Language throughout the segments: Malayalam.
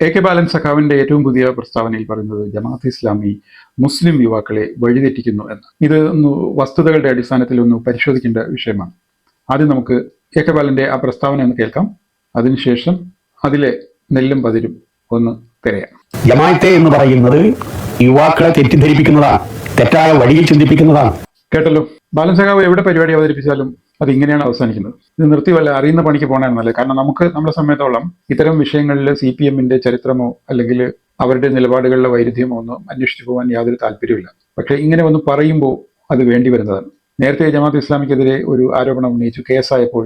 കെ ബാലൻ സഖാവിന്റെ ഏറ്റവും പുതിയ പ്രസ്താവനയിൽ പറയുന്നത് ജമാഅത്ത് ഇസ്ലാമി മുസ്ലിം യുവാക്കളെ വഴിതെറ്റിക്കുന്നു എന്ന്. ഇത് വസ്തുതകളുടെ അടിസ്ഥാനത്തിൽ ഒന്ന് പരിശോധിക്കേണ്ട വിഷയമാണ്. ആദ്യം നമുക്ക് കെ ബാലന്റെ ആ പ്രസ്താവന ഒന്ന് കേൾക്കാം. അതിനുശേഷം അതിലെ നെല്ലും പതിരും ഒന്ന് തിരയാം. ജമാഅത്തെ എന്ന് പറയുന്നത് യുവാക്കളെ തെറ്റിദ്ധരിപ്പിക്കുന്നതാണ്, തെറ്റായ വഴിയിൽ ചിന്തിപ്പിക്കുന്നതാണ്. കേട്ടല്ലോ, ബാലൻ സഖാവ് എവിടെ പരിപാടി അവതരിപ്പിച്ചാലും അത് ഇങ്ങനെയാണ് അവസാനിക്കുന്നത്. ഇത് നിർത്തി വല്ല അറിയുന്ന പണിക്ക് പോകണമെന്നല്ലേ. കാരണം നമുക്ക് നമ്മളെ സമയത്തോളം ഇത്തരം വിഷയങ്ങളിൽ CPM ചരിത്രമോ അല്ലെങ്കിൽ അവരുടെ നിലപാടുകളിലെ വൈരുദ്ധ്യമോ ഒന്നും അന്വേഷിച്ചു പോകാൻ യാതൊരു താല്പര്യമില്ല. പക്ഷേ ഇങ്ങനെ ഒന്ന് പറയുമ്പോൾ അത് വേണ്ടി വരുന്നതാണ്. നേരത്തെ ജമാഅത്ത് ഇസ്ലാമിക്കെതിരെ ഒരു ആരോപണം ഉന്നയിച്ചു, കേസായപ്പോൾ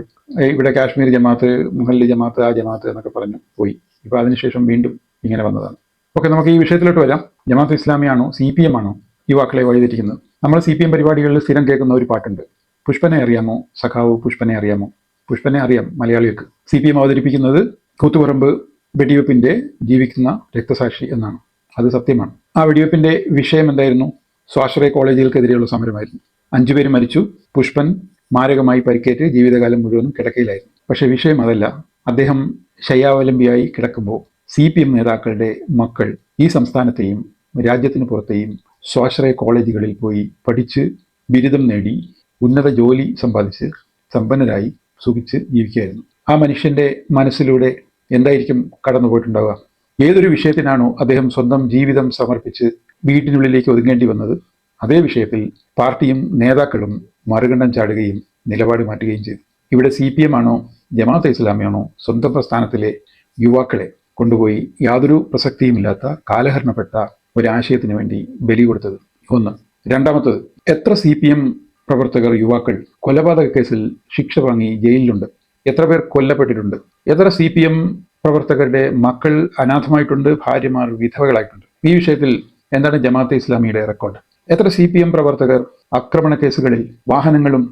ഇവിടെ കാശ്മീർ ജമാഅത്ത്, മുഹല്ലി ജമാഅത്ത്, ആ ജമാഅത്ത് എന്നൊക്കെ പറഞ്ഞു പോയി. ഇപ്പൊ അതിനുശേഷം വീണ്ടും ഇങ്ങനെ വന്നതാണ്. ഓക്കെ, നമുക്ക് ഈ വിഷയത്തിലോട്ട് വരാം. ജമാഅത്ത് ഇസ്ലാമിയാണോ CPM ആണോ യുവാക്കളെ വഴിതെറ്റിക്കുന്നത്? നമ്മൾ CPM പരിപാടികളിൽ സ്ഥിരം കേൾക്കുന്ന ഒരു പാട്ടുണ്ട്. പുഷ്പനെ അറിയാമോ സഖാവ്, പുഷ്പനെ അറിയാമോ? പുഷ്പനെ അറിയാം മലയാളികൾക്ക്. CPM അവതരിപ്പിക്കുന്നത് കൂത്തുപറമ്പ് വെടിവെപ്പിന്റെ ജീവിക്കുന്ന രക്തസാക്ഷി എന്നാണ്. അത് സത്യമാണ്. ആ വെടിവെപ്പിന്റെ വിഷയം എന്തായിരുന്നു? സ്വാശ്രയ കോളേജുകൾക്കെതിരെയുള്ള സമരമായിരുന്നു. 5 പേര് മരിച്ചു. പുഷ്പൻ മാരകമായി പരിക്കേറ്റ് ജീവിതകാലം മുഴുവനും കിടക്കയിലായിരുന്നു. പക്ഷെ വിഷയം അതല്ല. അദ്ദേഹം ശയ്യാവലംബിയായി കിടക്കുമ്പോൾ CPM നേതാക്കളുടെ മക്കൾ ഈ സംസ്ഥാനത്തെയും രാജ്യത്തിന് പുറത്തെയും സ്വാശ്രയ കോളേജുകളിൽ പോയി പഠിച്ച് ബിരുദം നേടി ഉന്നത ജോലി സമ്പാദിച്ച് സമ്പന്നരായി സുഖിച്ച് ജീവിക്കുകയായിരുന്നു. ആ മനുഷ്യന്റെ മനസ്സിലൂടെ എന്തായിരിക്കും കടന്നുപോയിട്ടുണ്ടാവുക? ഏതൊരു വിഷയത്തിനാണോ അദ്ദേഹം സ്വന്തം ജീവിതം സമർപ്പിച്ച് വീട്ടിനുള്ളിലേക്ക് ഒതുങ്ങേണ്ടി വന്നത്, അതേ വിഷയത്തിൽ പാർട്ടിയും നേതാക്കളും മറുകണ്ഠം ചാടുകയും നിലപാട് മാറ്റുകയും ചെയ്തു. ഇവിടെ CPM ആണോ ജമാഅത്തെ ഇസ്ലാമിയാണോ സ്വന്തം പ്രസ്ഥാനത്തിലെ യുവാക്കളെ കൊണ്ടുപോയി യാതൊരു പ്രസക്തിയുമില്ലാത്ത കാലഹരണപ്പെട്ട ഒരാശയത്തിന് വേണ്ടി ബലി കൊടുത്തത്? ഒന്ന്. രണ്ടാമത്തത്, എത്ര CPM പ്രവർത്തകർ, യുവാക്കൾ കൊലപാതക കേസിൽ ശിക്ഷ വാങ്ങി ജയിലിലുണ്ട്? എത്ര പേർ കൊല്ലപ്പെട്ടിട്ടുണ്ട്? എത്ര CPM പ്രവർത്തകരുടെ മക്കൾ അനാഥമായിട്ടുണ്ട്, ഭാര്യമാർ വിധവകളായിട്ടുണ്ട്? ഈ വിഷയത്തിൽ എന്താണ് ജമാഅത്തെ ഇസ്ലാമിയുടെ റെക്കോർഡ്? എത്ര CPM പ്രവർത്തകർ ആക്രമണ കേസുകളിൽ വാഹനങ്ങളും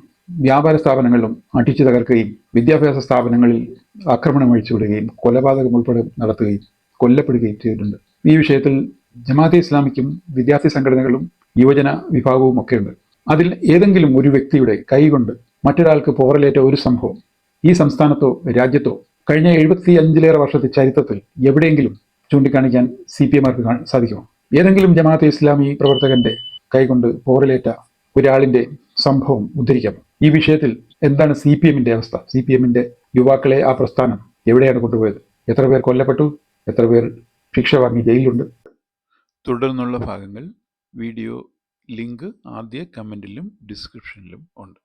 വ്യാപാര സ്ഥാപനങ്ങളും അടിച്ചു തകർക്കുകയും വിദ്യാഭ്യാസ സ്ഥാപനങ്ങളിൽ ആക്രമണം അഴിച്ചുവിടുകയും കൊലപാതകം ഉൾപ്പെടെ നടത്തുകയും കൊല്ലപ്പെടുകയും ചെയ്തിട്ടുണ്ട്? ഈ വിഷയത്തിൽ ജമാഅത്തെ ഇസ്ലാമിക്കും വിദ്യാർത്ഥി സംഘടനകളും യുവജന വിഭാഗവും ഒക്കെയുണ്ട്. അതിൽ ഏതെങ്കിലും ഒരു വ്യക്തിയുടെ കൈകൊണ്ട് മറ്റൊരാൾക്ക് പോറലേറ്റ ഒരു സംഭവം ഈ സംസ്ഥാനത്തോ രാജ്യത്തോ കഴിഞ്ഞ 75-ലേറെ വർഷത്തെ ചരിത്രത്തിൽ എവിടെയെങ്കിലും ചൂണ്ടിക്കാണിക്കാൻ CPMമാർക്ക് സാധിക്കുമോ? ഏതെങ്കിലും ജമാഅത്തെ ഇസ്ലാമി പ്രവർത്തകന്റെ കൈകൊണ്ട് പോറലേറ്റ ഒരാളിന്റെ സംഭവം ഉദ്ധരിക്കാമോ? ഈ വിഷയത്തിൽ എന്താണ് CPMന്റെ അവസ്ഥ? CPMന്റെ യുവാക്കളെ ആ പ്രസ്ഥാനം എവിടെയാണ് കൊണ്ടുപോയത്? എത്ര പേർ കൊല്ലപ്പെട്ടു? എത്ര പേർ ശിക്ഷ വാങ്ങി ജയിലിലുണ്ട്? തുടർന്നുള്ള ഭാഗങ്ങൾ വീഡിയോ ലിങ്ക് ആദ്യ കമന്റിലും ഡിസ്ക്രിപ്ഷനിലും ഉണ്ട്.